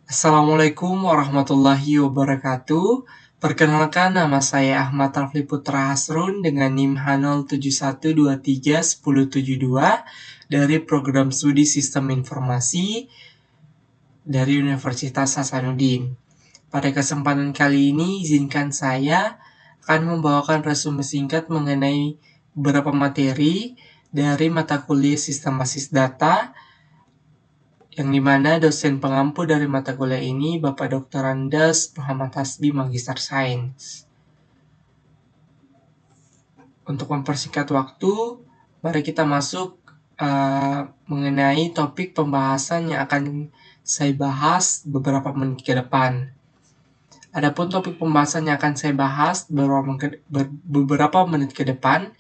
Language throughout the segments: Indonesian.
Assalamualaikum warahmatullahi wabarakatuh. Perkenalkan, nama saya Ahmad Rafli Putra Hasrun dengan NIM H071231072 dari Program Studi Sistem Informasi dari Universitas Hasanuddin. Pada kesempatan kali ini, izinkan saya akan membawakan resume singkat mengenai beberapa materi dari mata kuliah Sistem Basis Data, yang dimana dosen pengampu dari mata kuliah ini Bapak Dr. Andes Muhammad Hasbi, Magister Sains. Untuk mempersingkat waktu, mari kita masuk mengenai topik pembahasan yang akan saya bahas beberapa menit ke depan. Adapun topik pembahasan yang akan saya bahas beberapa menit ke depan,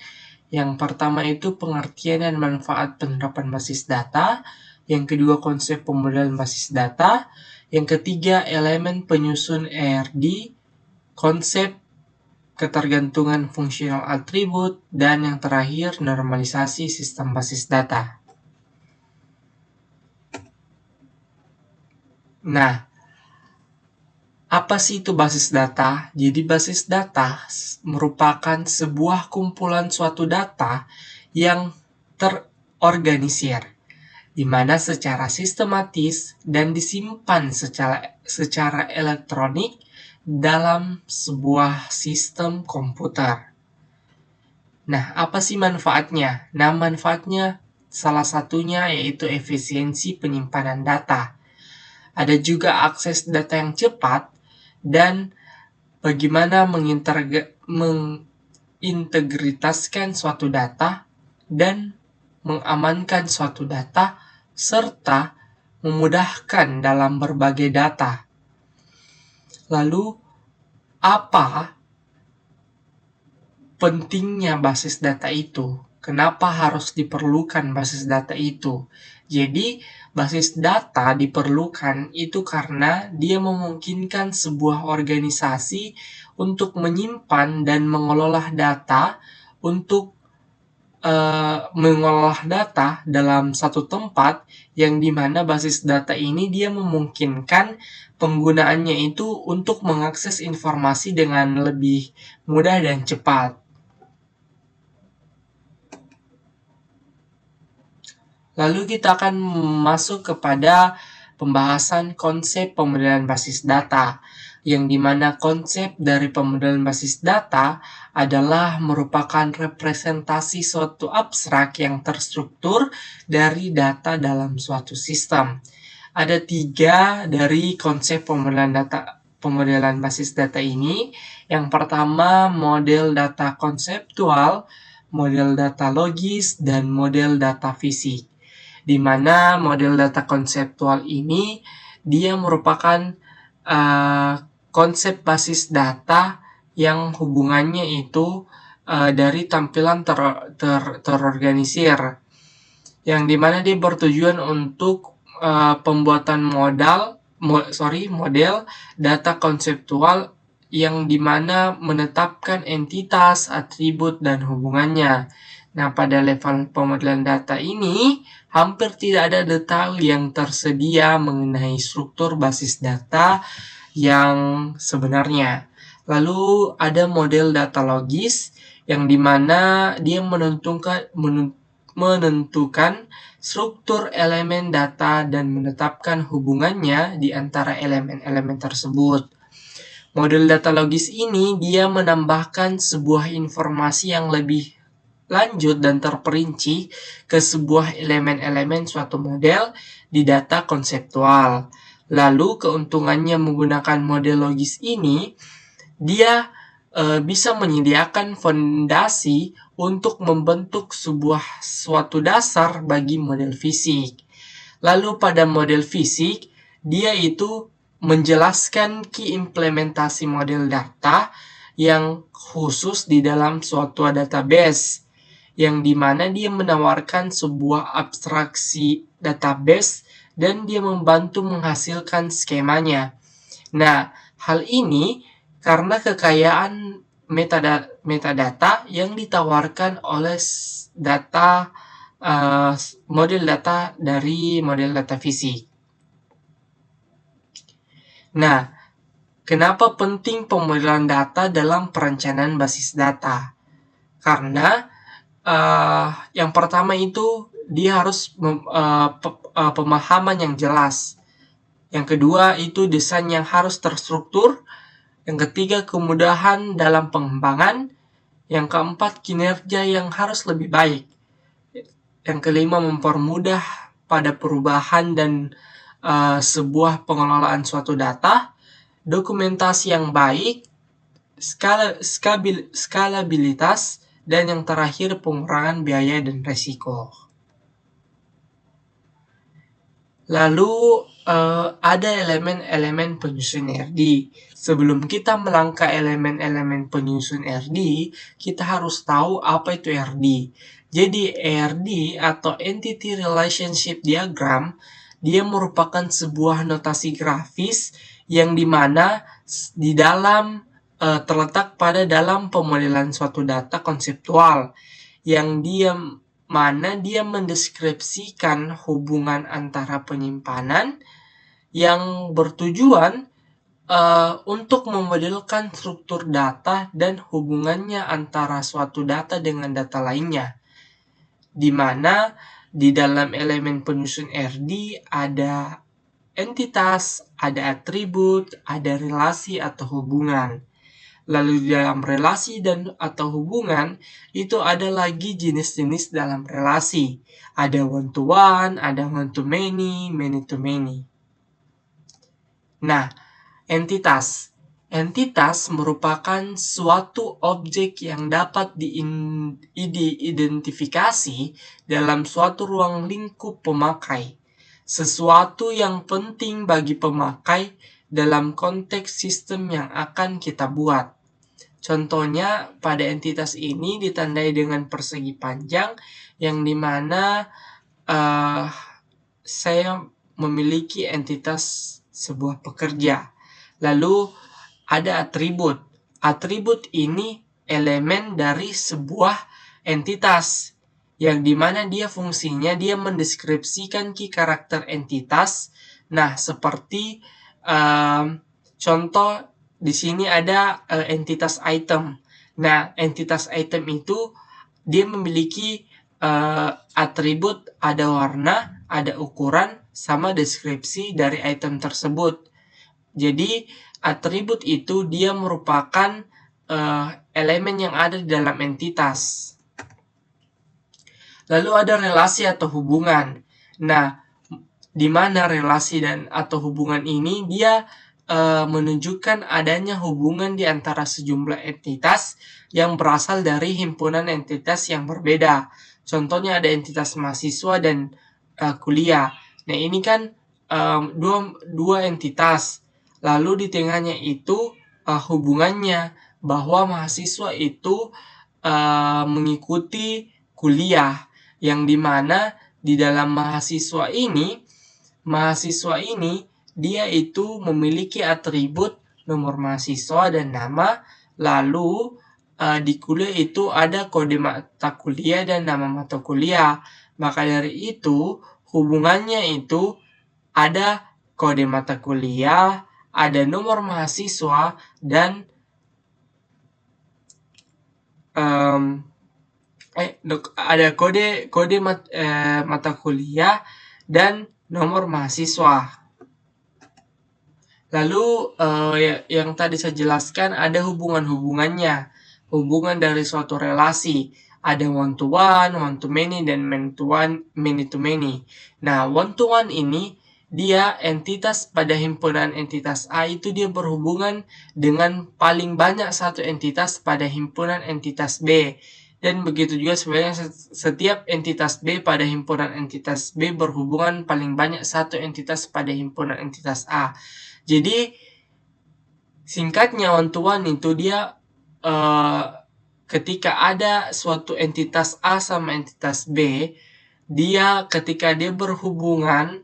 yang pertama itu pengertian dan manfaat penerapan basis data, yang kedua konsep pemodelan basis data, yang ketiga elemen penyusun ERD, konsep ketergantungan fungsional atribut, dan yang terakhir normalisasi sistem basis data. Nah, apa sih itu basis data? Jadi basis data merupakan sebuah kumpulan suatu data yang terorganisir, di mana secara sistematis dan disimpan secara elektronik dalam sebuah sistem komputer. Nah, apa sih manfaatnya? Nah, manfaatnya salah satunya yaitu efisiensi penyimpanan data. Ada juga akses data yang cepat dan bagaimana mengintegritaskan suatu data dan mengamankan suatu data serta memudahkan dalam berbagai data. Lalu, apa pentingnya basis data itu? Kenapa harus diperlukan basis data itu? Jadi, basis data diperlukan itu karena dia memungkinkan sebuah organisasi untuk menyimpan dan mengelola data dalam satu tempat, yang dimana basis data ini dia memungkinkan penggunaannya itu untuk mengakses informasi dengan lebih mudah dan cepat. Lalu kita akan masuk kepada pembahasan konsep pemodelan basis data, yang dimana konsep dari pemodelan basis data adalah merupakan representasi suatu abstrak yang terstruktur dari data dalam suatu sistem. Ada 3 dari konsep pemodelan basis data ini. Yang pertama, model data konseptual, model data logis, dan model data fisik. Di mana model data konseptual ini dia merupakan konsep basis data yang hubungannya itu dari tampilan terorganisir, yang dimana dia bertujuan untuk pembuatan model data konseptual yang dimana menetapkan entitas, atribut, dan hubungannya. Nah, pada level pemodelan data ini, hampir tidak ada detail yang tersedia mengenai struktur basis data yang sebenarnya. Lalu ada model data logis, yang dimana dia menentukan struktur elemen data dan menetapkan hubungannya di antara elemen-elemen tersebut. Model data logis ini dia menambahkan sebuah informasi yang lebih lanjut dan terperinci ke sebuah elemen-elemen suatu model di data konseptual. Lalu keuntungannya menggunakan model logis ini, dia bisa menyediakan fondasi untuk membentuk suatu dasar bagi model fisik. Lalu pada model fisik, dia itu menjelaskan key implementasi model data yang khusus di dalam suatu database, yang dimana dia menawarkan sebuah abstraksi database dan dia membantu menghasilkan skemanya. Nah, hal ini karena kekayaan metadata yang ditawarkan oleh model data dari model data fisik. Nah, kenapa penting pemodelan data dalam perencanaan basis data? Karena yang pertama itu dia harus pemahaman yang jelas. Yang kedua itu desain yang harus terstruktur. Yang ketiga kemudahan dalam pengembangan. Yang keempat kinerja yang harus lebih baik. Yang kelima mempermudah pada perubahan dan sebuah pengelolaan suatu data. Dokumentasi yang baik, skalabilitas, dan yang terakhir pengurangan biaya dan resiko. Lalu ada elemen-elemen penyusun RD. Sebelum kita melangkah elemen-elemen penyusun RD, kita harus tahu apa itu RD. Jadi RD atau Entity Relationship Diagram, dia merupakan sebuah notasi grafis yang dimana di dalam terletak pada dalam pemodelan suatu data konseptual yang dia mendeskripsikan hubungan antara penyimpanan yang bertujuan untuk memodelkan struktur data dan hubungannya antara suatu data dengan data lainnya, di mana di dalam elemen penyusun RD ada entitas, ada atribut, ada relasi atau hubungan. Lalu di dalam relasi dan atau hubungan itu ada lagi jenis-jenis dalam relasi. Ada one to one, ada one to many, many to many. Nah, entitas. Entitas merupakan suatu objek yang dapat diidentifikasi dalam suatu ruang lingkup pemakai. Sesuatu yang penting bagi pemakai dalam konteks sistem yang akan kita buat. Contohnya pada entitas ini ditandai dengan persegi panjang yang dimana saya memiliki entitas sebuah pekerja. Lalu ada atribut. Atribut ini elemen dari sebuah entitas yang dimana dia fungsinya dia mendeskripsikan karakter entitas. Nah, seperti contoh di sini ada entitas item. Nah, entitas item itu dia memiliki atribut, ada warna, ada ukuran, sama deskripsi dari item tersebut. Jadi atribut itu dia merupakan elemen yang ada di dalam entitas. Lalu ada relasi atau hubungan. Nah, di mana relasi dan atau hubungan ini dia menunjukkan adanya hubungan di antara sejumlah entitas yang berasal dari himpunan entitas yang berbeda. Contohnya ada entitas mahasiswa dan kuliah. Nah, ini kan dua entitas. Lalu di tengahnya itu hubungannya bahwa mahasiswa itu mengikuti kuliah yang dimana di dalam mahasiswa ini dia itu memiliki atribut nomor mahasiswa dan nama. Lalu di kuliah itu ada kode mata kuliah dan nama mata kuliah. Maka dari itu hubungannya itu ada kode mata kuliah, ada nomor mahasiswa, dan ada kode mata kuliah dan nomor mahasiswa. Lalu yang tadi saya jelaskan ada hubungan-hubungannya. Hubungan dari suatu relasi. Ada one to many, dan many to many. Nah, one to one ini dia entitas pada himpunan entitas A itu dia berhubungan dengan paling banyak satu entitas pada himpunan entitas B. Dan begitu juga sebenarnya setiap entitas B pada himpunan entitas B berhubungan paling banyak satu entitas pada himpunan entitas A. Jadi singkatnya one to one itu dia ketika ada suatu entitas A sama entitas B, dia ketika dia berhubungan,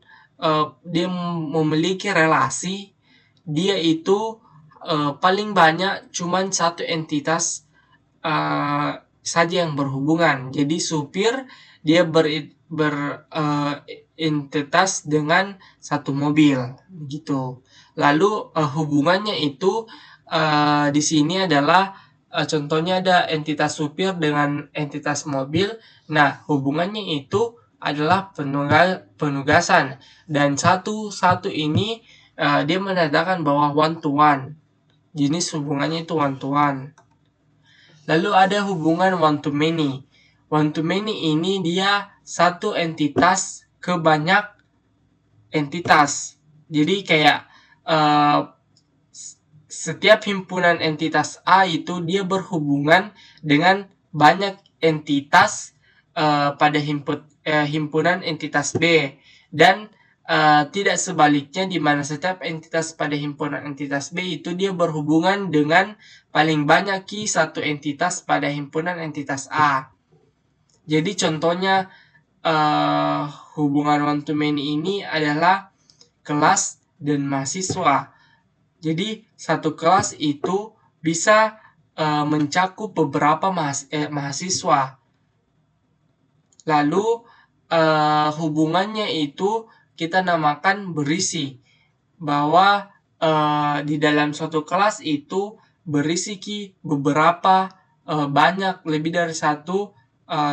dia memiliki relasi, dia itu paling banyak cuman satu entitas saja yang berhubungan. Jadi supir dia berentitas dengan satu mobil, begitu. Lalu hubungannya itu di sini adalah contohnya ada entitas supir dengan entitas mobil. Nah, hubungannya itu adalah penugasan, dan satu ini dia menandakan bahwa one to one. Jenis hubungannya itu one to one. Lalu ada hubungan one to many. One to many ini dia satu entitas ke banyak entitas. Jadi kayak setiap himpunan entitas A itu dia berhubungan dengan banyak entitas pada himpunan entitas B, dan tidak sebaliknya, di mana setiap entitas pada himpunan entitas B itu dia berhubungan dengan paling banyak satu entitas pada himpunan entitas A. Jadi contohnya hubungan one to many ini adalah kelas dan mahasiswa. Jadi satu kelas itu bisa mencakup beberapa mahasiswa. Lalu hubungannya itu kita namakan berisi, bahwa di dalam suatu kelas itu berisi beberapa banyak lebih dari satu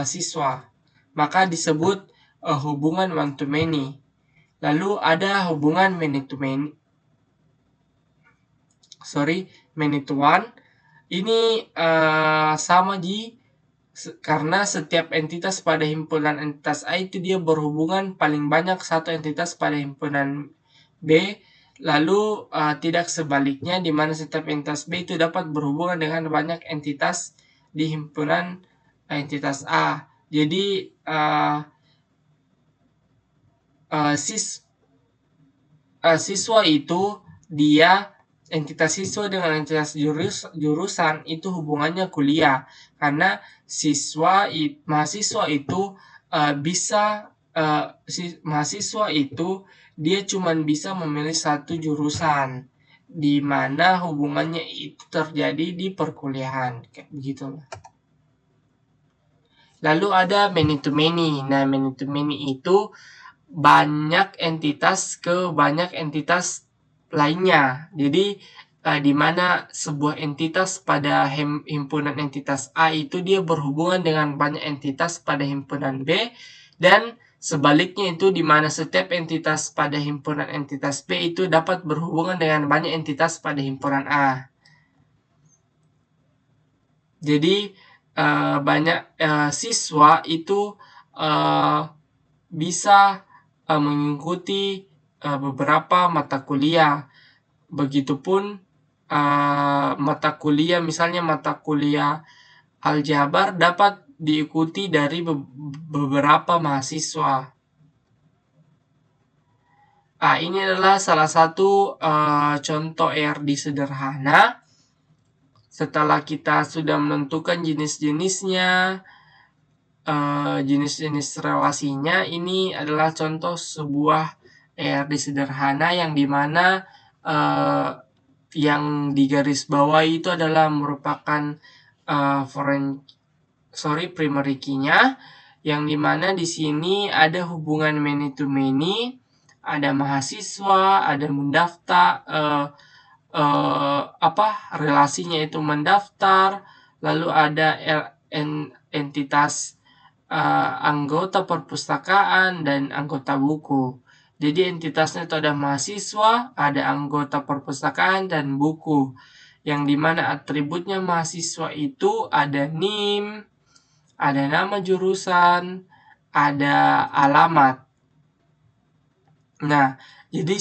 siswa, maka disebut hubungan one to many. Lalu ada hubungan many to one. Ini sama karena setiap entitas pada himpunan entitas A itu dia berhubungan paling banyak satu entitas pada himpunan B. Lalu tidak sebaliknya, di mana setiap entitas B itu dapat berhubungan dengan banyak entitas di himpunan entitas A. Jadi siswa itu dia entitas siswa dengan entitas jurusan itu hubungannya kuliah, karena mahasiswa itu mahasiswa itu dia cuma bisa memilih satu jurusan, di mana hubungannya itu terjadi di perkuliahan, kayak begitu. Lalu ada many to many. Nah, many to many itu banyak entitas ke banyak entitas lainnya. Jadi di mana sebuah entitas pada himpunan entitas A itu dia berhubungan dengan banyak entitas pada himpunan B, dan sebaliknya itu di mana setiap entitas pada himpunan entitas B itu dapat berhubungan dengan banyak entitas pada himpunan A. Jadi banyak siswa itu bisa mengikuti beberapa mata kuliah. Begitupun mata kuliah, misalnya mata kuliah aljabar dapat diikuti dari beberapa mahasiswa. Ini adalah salah satu contoh ERD sederhana. Setelah kita sudah menentukan jenis-jenisnya, jenis-jenis relasinya, ini adalah contoh sebuah ERD sederhana yang dimana yang digaris bawah itu adalah merupakan primary key-nya, yang dimana di sini ada hubungan many to many, ada mahasiswa, ada mendaftar, relasinya itu mendaftar, lalu ada entitas anggota perpustakaan dan anggota buku. Jadi entitasnya itu ada mahasiswa, ada anggota perpustakaan, dan buku. Yang dimana atributnya mahasiswa itu ada NIM, ada nama jurusan, ada alamat. Nah, jadi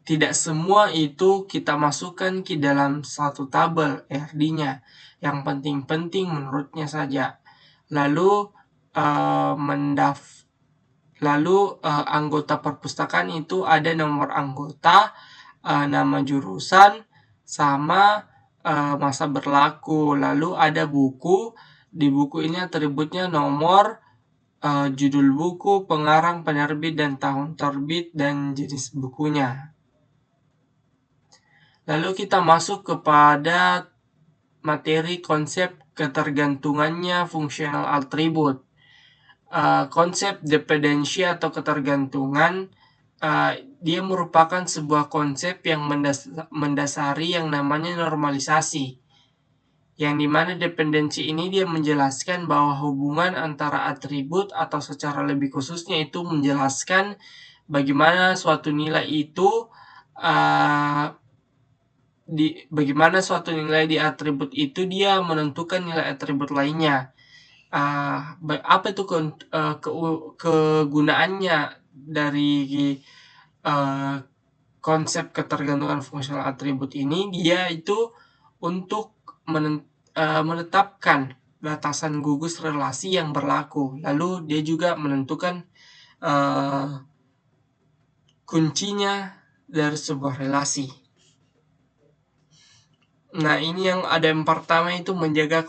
tidak semua itu kita masukkan ke dalam satu tabel ERD-nya. Yang penting-penting menurutnya saja. Lalu anggota perpustakaan itu ada nomor anggota, nama jurusan, sama masa berlaku. Lalu ada buku. Di buku ini atributnya nomor, judul buku, pengarang, penerbit, dan tahun terbit, dan jenis bukunya. Lalu kita masuk kepada materi konsep ketergantungannya fungsional atribut. Konsep dependensi atau ketergantungan dia merupakan sebuah konsep yang mendasari yang namanya normalisasi. Yang dimana dependensi ini dia menjelaskan bahwa hubungan antara atribut atau secara lebih khususnya itu menjelaskan bagaimana suatu nilai itu bagaimana suatu nilai di atribut itu dia menentukan nilai atribut lainnya. Apa itu kegunaannya dari konsep ketergantungan fungsional atribut ini? Dia itu untuk menetapkan batasan gugus relasi yang berlaku. Lalu dia juga menentukan kuncinya dari sebuah relasi. Nah, ini yang ada yang pertama itu menjaga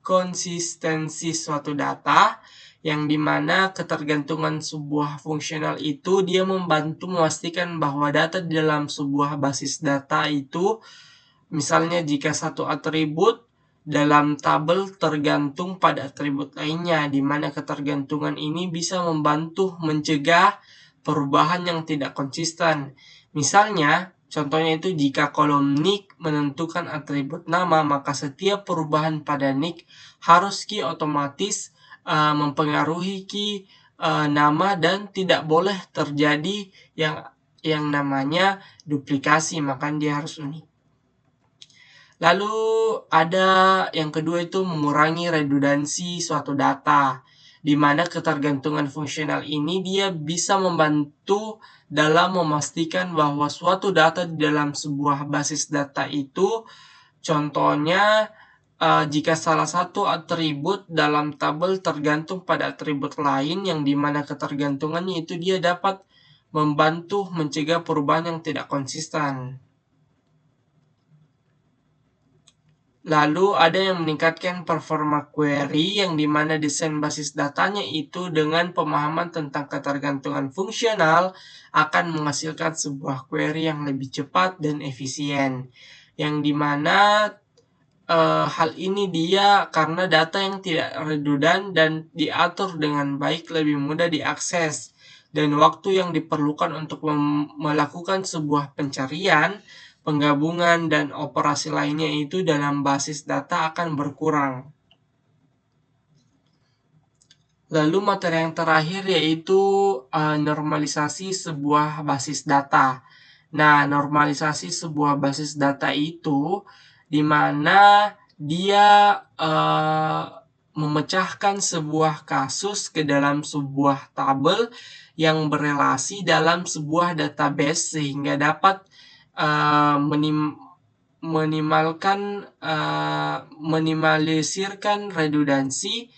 konsistensi suatu data, yang dimana ketergantungan sebuah fungsional itu dia membantu memastikan bahwa data di dalam sebuah basis data itu, misalnya jika satu atribut dalam tabel tergantung pada atribut lainnya, di mana ketergantungan ini bisa membantu mencegah perubahan yang tidak konsisten. Misalnya, contohnya itu jika kolom nick menentukan atribut nama, maka setiap perubahan pada nick harus otomatis mempengaruhi nama dan tidak boleh terjadi yang namanya duplikasi, maka dia harus unik. Lalu ada yang kedua itu mengurangi redundansi suatu data, di mana ketergantungan fungsional ini dia bisa membantu dalam memastikan bahwa suatu data di dalam sebuah basis data itu, contohnya jika salah satu atribut dalam tabel tergantung pada atribut lain, yang dimana ketergantungannya itu dia dapat membantu mencegah perubahan yang tidak konsisten. Lalu ada yang meningkatkan performa query, yang dimana desain basis datanya itu dengan pemahaman tentang ketergantungan fungsional akan menghasilkan sebuah query yang lebih cepat dan efisien. Yang dimana hal ini dia karena data yang tidak redundan dan diatur dengan baik lebih mudah diakses, dan waktu yang diperlukan untuk melakukan sebuah pencarian, penggabungan, dan operasi lainnya itu dalam basis data akan berkurang. Lalu materi yang terakhir yaitu normalisasi sebuah basis data. Nah, normalisasi sebuah basis data itu di mana dia memecahkan sebuah kasus ke dalam sebuah tabel yang berelasi dalam sebuah database, sehingga dapat minimalisirkan redundansi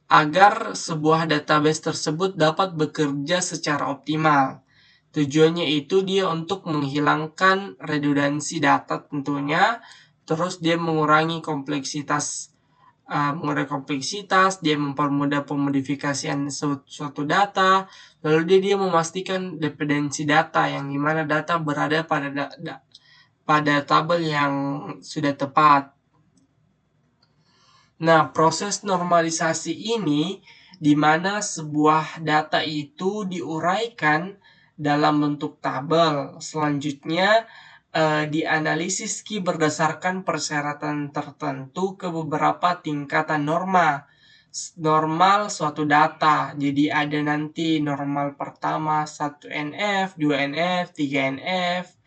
agar sebuah database tersebut dapat bekerja secara optimal. Tujuannya itu dia untuk menghilangkan redundansi data tentunya, terus dia mengurangi kompleksitas, dia mempermudah pemodifikasian suatu data, lalu dia memastikan dependensi data, yang dimana data berada pada tabel yang sudah tepat. Nah, proses normalisasi ini di mana sebuah data itu diuraikan dalam bentuk tabel. Selanjutnya dianalisis berdasarkan persyaratan tertentu ke beberapa tingkatan normal suatu data. Jadi ada nanti normal pertama 1NF, 2NF, 3NF,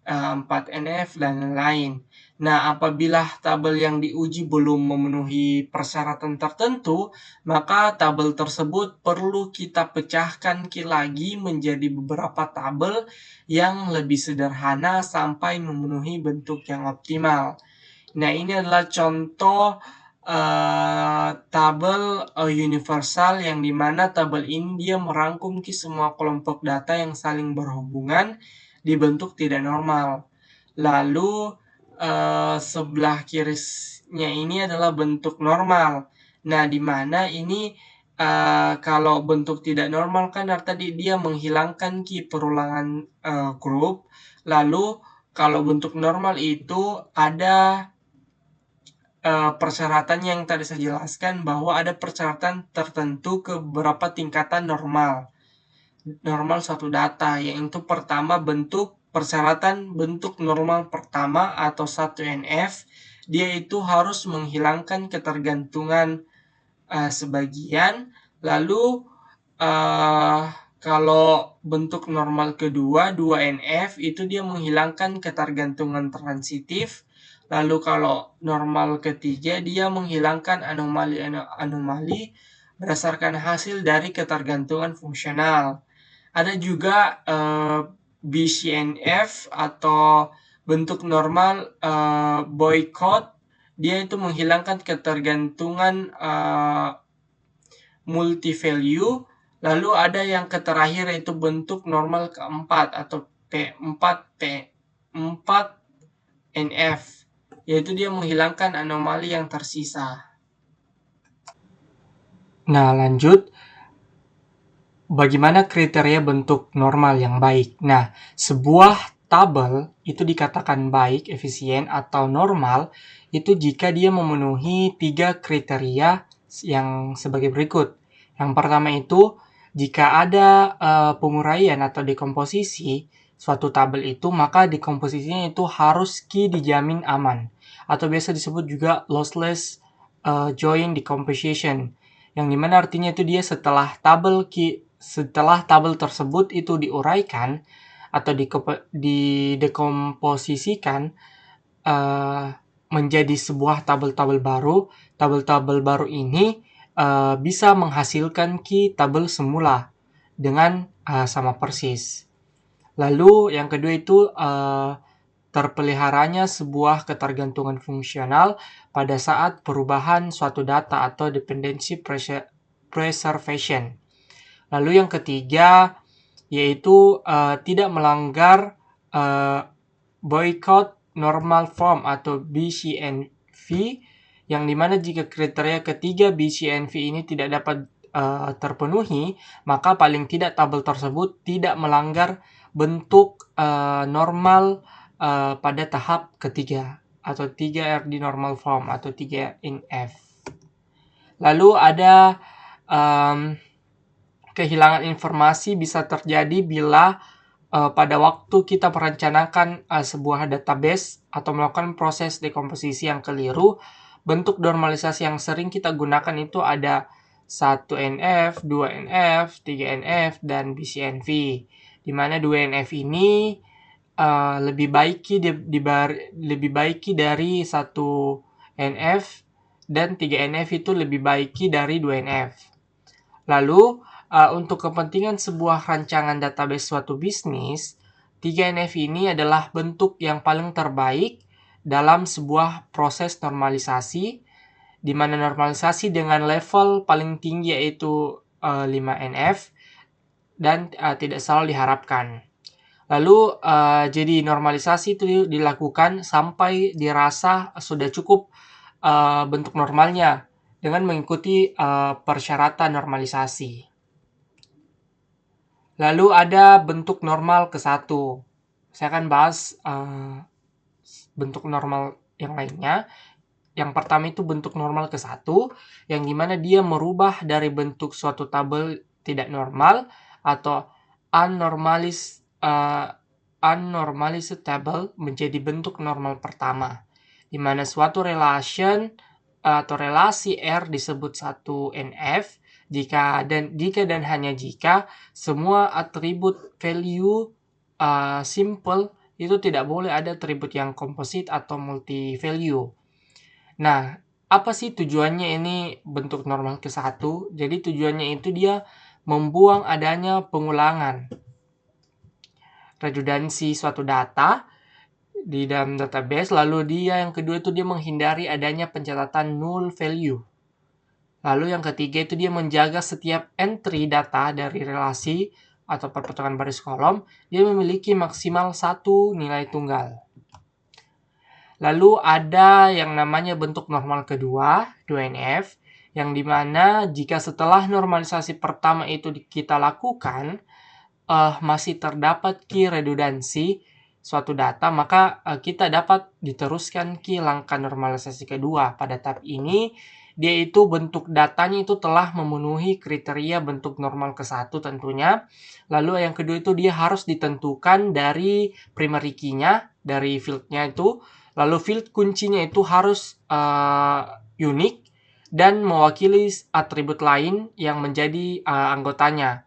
4NF, dan lain-lain. Nah, apabila tabel yang diuji belum memenuhi persyaratan tertentu, maka tabel tersebut perlu kita pecahkan lagi menjadi beberapa tabel yang lebih sederhana sampai memenuhi bentuk yang optimal. Nah, ini adalah contoh tabel universal, yang dimana tabel ini dia merangkum semua kelompok data yang saling berhubungan dibentuk tidak normal. Lalu sebelah kirinya ini adalah bentuk normal. Nah, di mana ini kalau bentuk tidak normal kan tadi dia menghilangkan perulangan grup. Lalu kalau bentuk normal itu ada persyaratan yang tadi saya jelaskan, bahwa ada persyaratan tertentu ke beberapa tingkatan normal. normal suatu data, yaitu pertama persyaratan bentuk normal pertama atau 1NF, dia itu harus menghilangkan ketergantungan sebagian. Lalu kalau bentuk normal kedua 2NF itu dia menghilangkan ketergantungan transitif. Lalu kalau normal ketiga dia menghilangkan anomali berdasarkan hasil dari ketergantungan fungsional. Ada juga BCNF atau bentuk normal boycott, dia itu menghilangkan ketergantungan multi value. Lalu ada yang terakhir yaitu bentuk normal keempat atau P4NF, yaitu dia menghilangkan anomali yang tersisa. Nah, lanjut. Bagaimana kriteria bentuk normal yang baik? Nah, sebuah tabel itu dikatakan baik, efisien, atau normal itu jika dia memenuhi 3 kriteria yang sebagai berikut. Yang pertama itu, jika ada penguraian atau dekomposisi suatu tabel itu, maka dekomposisinya itu harus dijamin aman, atau biasa disebut juga lossless join decomposition, yang dimana artinya itu dia setelah tabel tersebut itu diuraikan atau didekomposisikan menjadi sebuah tabel-tabel baru. Tabel-tabel baru ini bisa menghasilkan tabel semula dengan sama persis. Lalu yang kedua itu terpeliharanya sebuah ketergantungan fungsional pada saat perubahan suatu data atau dependency preservation. Lalu yang ketiga yaitu tidak melanggar boycott normal form atau BCNF, yang dimana jika kriteria ketiga BCNF ini tidak dapat terpenuhi, maka paling tidak tabel tersebut tidak melanggar bentuk normal pada tahap ketiga atau 3RD normal form atau 3NF. Lalu ada kehilangan informasi bisa terjadi bila pada waktu kita merencanakan sebuah database atau melakukan proses dekomposisi yang keliru. Bentuk normalisasi yang sering kita gunakan itu ada 1NF, 2NF, 3NF, dan BCNF. Di mana 2NF ini lebih baiki dari 1NF, dan 3NF itu lebih baiki dari 2NF. Lalu untuk kepentingan sebuah rancangan database suatu bisnis, 3NF ini adalah bentuk yang paling terbaik dalam sebuah proses normalisasi, di mana normalisasi dengan level paling tinggi yaitu 5NF dan tidak selalu diharapkan. Lalu jadi normalisasi itu dilakukan sampai dirasa sudah cukup bentuk normalnya dengan mengikuti persyaratan normalisasi. Lalu ada bentuk normal ke-1. Saya akan bahas bentuk normal yang lainnya. Yang pertama itu bentuk normal ke-1, yang dimana dia merubah dari bentuk suatu tabel tidak normal atau unnormalized table menjadi bentuk normal pertama, di mana suatu relation atau relasi R disebut 1NF jika dan hanya jika semua atribut value simple itu tidak boleh ada atribut yang komposit atau multi value. Nah, apa sih tujuannya ini bentuk normal ke-1? Jadi tujuannya itu dia membuang adanya pengulangan redundansi suatu data di dalam database. Lalu yang kedua itu dia menghindari adanya pencatatan null value. Lalu yang ketiga itu dia menjaga setiap entry data dari relasi atau perpotongan baris kolom dia memiliki maksimal 1 nilai tunggal. Lalu ada yang namanya bentuk normal kedua, 2NF, yang dimana jika setelah normalisasi pertama itu kita lakukan masih terdapat redundansi suatu data, maka kita dapat diteruskan langkah normalisasi kedua. Pada tahap ini dia itu bentuk datanya itu telah memenuhi kriteria bentuk normal ke-1 tentunya. Lalu yang kedua itu dia harus ditentukan dari primary key-nya, dari field-nya itu. Lalu field kuncinya itu harus unik dan mewakili atribut lain yang menjadi anggotanya.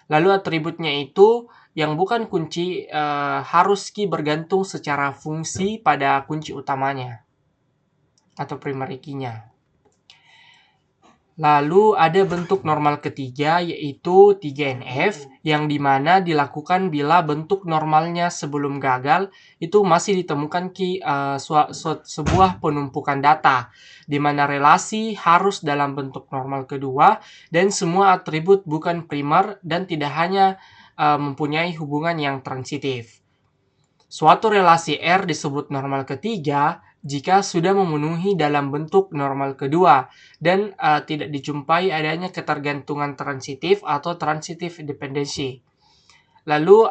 Lalu atributnya itu yang bukan kunci harus bergantung secara fungsi pada kunci utamanya atau primary key-nya. Lalu ada bentuk normal ketiga yaitu 3NF yang dimana dilakukan bila bentuk normalnya sebelum gagal itu masih ditemukan sebuah penumpukan data di mana relasi harus dalam bentuk normal kedua dan semua atribut bukan primer dan tidak hanya mempunyai hubungan yang transitif. Suatu relasi R disebut normal ketiga jika sudah memenuhi dalam bentuk normal kedua dan tidak dijumpai adanya ketergantungan transitif atau transitive dependency. Lalu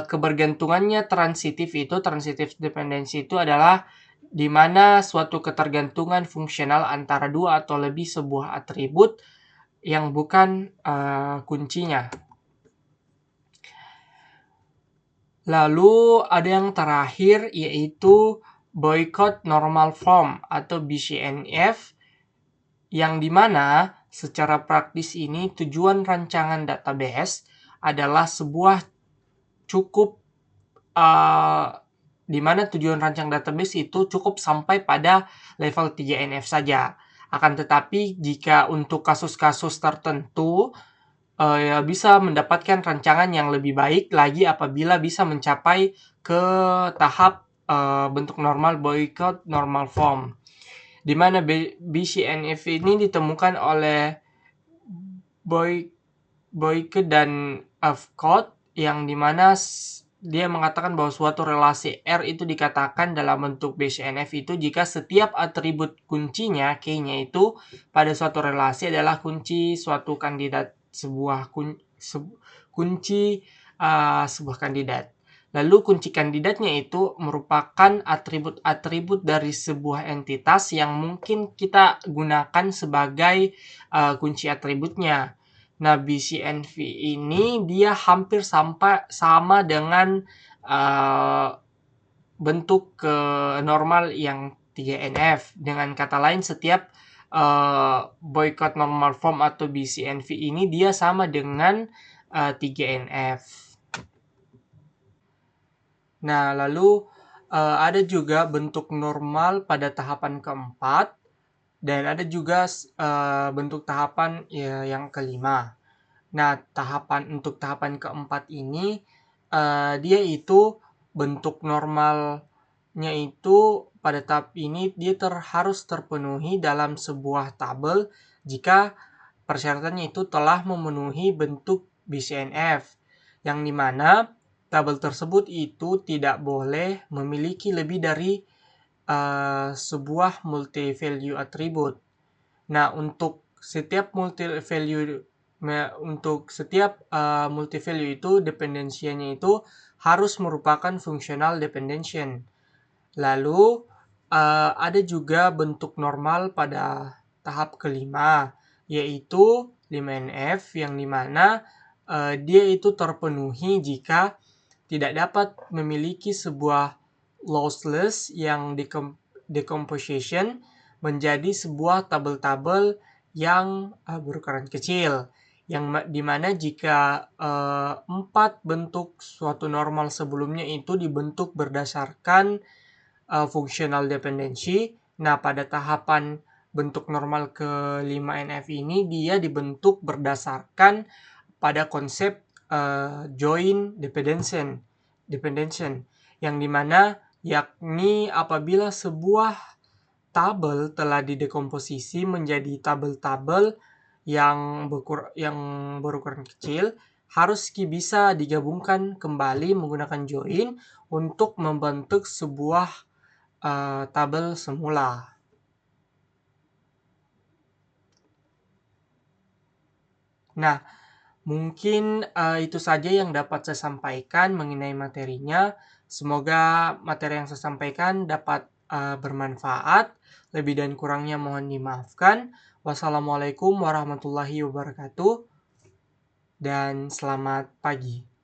kebergantungannya transitive dependency itu adalah di mana suatu ketergantungan fungsional antara dua atau lebih sebuah atribut yang bukan kuncinya. Lalu ada yang terakhir yaitu boycott normal form atau BCNF yang dimana secara praktis ini tujuan rancangan database adalah sebuah cukup di mana tujuan rancang database itu cukup sampai pada level 3NF saja. Akan tetapi jika untuk kasus-kasus tertentu bisa mendapatkan rancangan yang lebih baik lagi apabila bisa mencapai ke tahap bentuk normal boycott normal form, di mana BCNF ini ditemukan oleh Boyke dan Avcott yang dimana dia mengatakan bahwa suatu relasi R itu dikatakan dalam bentuk BCNF itu jika setiap atribut kuncinya key-nya itu pada suatu relasi adalah kunci suatu kandidat sebuah kandidat. Lalu kunci kandidatnya itu merupakan atribut-atribut dari sebuah entitas yang mungkin kita gunakan sebagai kunci atributnya. Nah, BCNF ini dia hampir sama dengan bentuk normal yang 3NF. Dengan kata lain, setiap boycott normal form atau BCNF ini dia sama dengan 3NF. Nah, lalu ada juga bentuk normal pada tahapan keempat dan ada juga bentuk tahapan yang kelima. Nah, untuk tahapan keempat ini dia itu bentuk normalnya itu pada tahap ini dia harus terpenuhi dalam sebuah tabel jika persyaratannya itu telah memenuhi bentuk BCNF, yang dimana tabel tersebut itu tidak boleh memiliki lebih dari sebuah multi-value atribut. Nah, untuk setiap multi-value itu dependensianya itu harus merupakan functional dependence. Lalu ada juga bentuk normal pada tahap kelima yaitu 5NF yang dimana dia itu terpenuhi jika tidak dapat memiliki sebuah lossless yang decomposition menjadi sebuah tabel-tabel yang berukuran kecil, yang dimana jika 4 bentuk suatu normal sebelumnya itu dibentuk berdasarkan functional dependency. Nah, pada tahapan bentuk normal ke-5NF ini dia dibentuk berdasarkan pada konsep join dependence yang dimana yakni apabila sebuah tabel telah didekomposisi menjadi tabel-tabel yang berukuran kecil harus bisa digabungkan kembali menggunakan join untuk membentuk sebuah tabel semula. Nah, mungkin itu saja yang dapat saya sampaikan mengenai materinya. Semoga materi yang saya sampaikan dapat bermanfaat. Lebih dan kurangnya mohon dimaafkan. Wassalamualaikum warahmatullahi wabarakatuh dan selamat pagi.